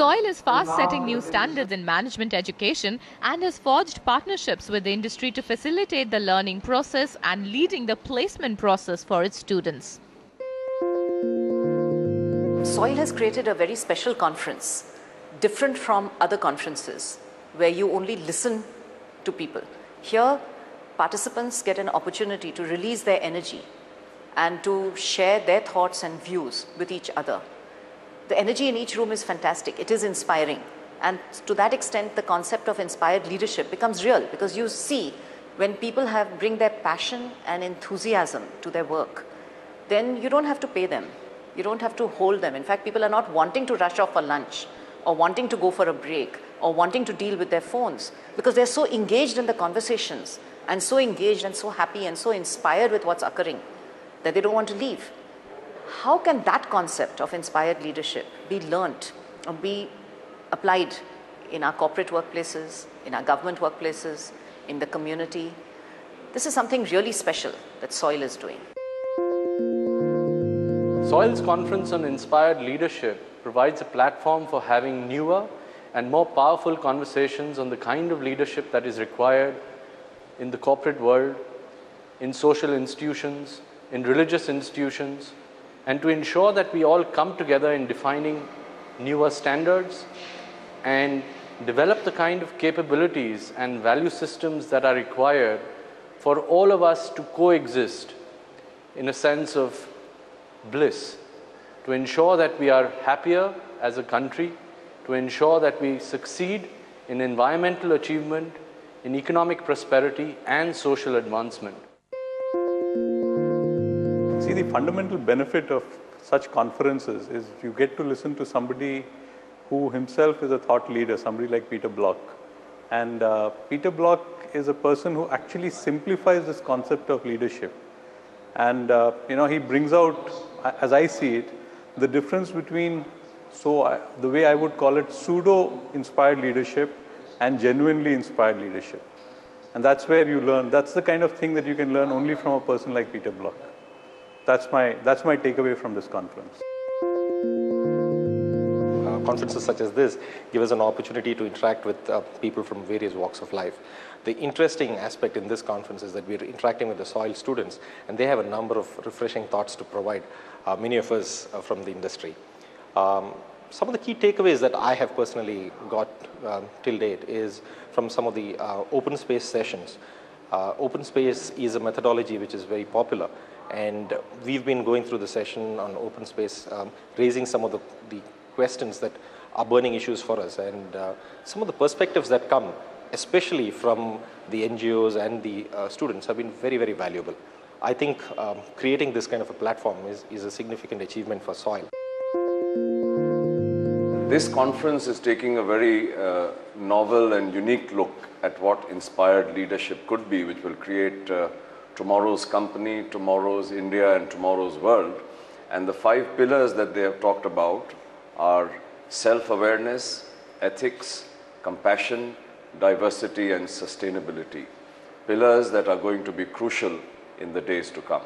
Soil is fast setting new standards in management education and has forged partnerships with the industry to facilitate the learning process and leading the placement process for its students. Soil has created a very special conference, different from other conferences where you only listen to people. Here, participants get an opportunity to release their energy and to share their thoughts and views with each other. The energy in each room is fantastic. It is inspiring. And to that extent, the concept of inspired leadership becomes real, because you see when people bring their passion and enthusiasm to their work, then you don't have to pay them. You don't have to hold them. In fact, people are not wanting to rush off for lunch or wanting to go for a break or wanting to deal with their phones, because they're so engaged in the conversations and so engaged and so happy and so inspired with what's occurring that they don't want to leave. How can that concept of inspired leadership be learnt or be applied in our corporate workplaces, in our government workplaces, in the community? This is something really special that Soil is doing. Soil's conference on inspired leadership provides a platform for having newer and more powerful conversations on the kind of leadership that is required in the corporate world, in social institutions, in religious institutions, and to ensure that we all come together in defining newer standards and develop the kind of capabilities and value systems that are required for all of us to coexist in a sense of bliss, to ensure that we are happier as a country, to ensure that we succeed in environmental achievement, in economic prosperity and social advancement. See, the fundamental benefit of such conferences is you get to listen to somebody who himself is a thought leader, somebody like Peter Block. And Peter Block is a person who actually simplifies this concept of leadership. And he brings out, as I see it, the difference between, the way I would call it, pseudo-inspired leadership and genuinely inspired leadership. And that's where you learn. That's the kind of thing that you can learn only from a person like Peter Block. That's my takeaway from this conference. Conferences such as this give us an opportunity to interact with people from various walks of life. The interesting aspect in this conference is that we're interacting with the Soil students, and they have a number of refreshing thoughts to provide many of us from the industry. Some of the key takeaways that I have personally got till date is from some of the open space sessions. Open space is a methodology which is very popular, and we've been going through the session on open space, raising some of the questions that are burning issues for us, and some of the perspectives that come, especially from the NGOs and the students, have been very, very valuable. I think creating this kind of a platform is a significant achievement for Soil. This conference is taking a very novel and unique look at what inspired leadership could be, which will create tomorrow's company, tomorrow's India, and tomorrow's world. And the 5 pillars that they have talked about are self-awareness, ethics, compassion, diversity, and sustainability. Pillars that are going to be crucial in the days to come.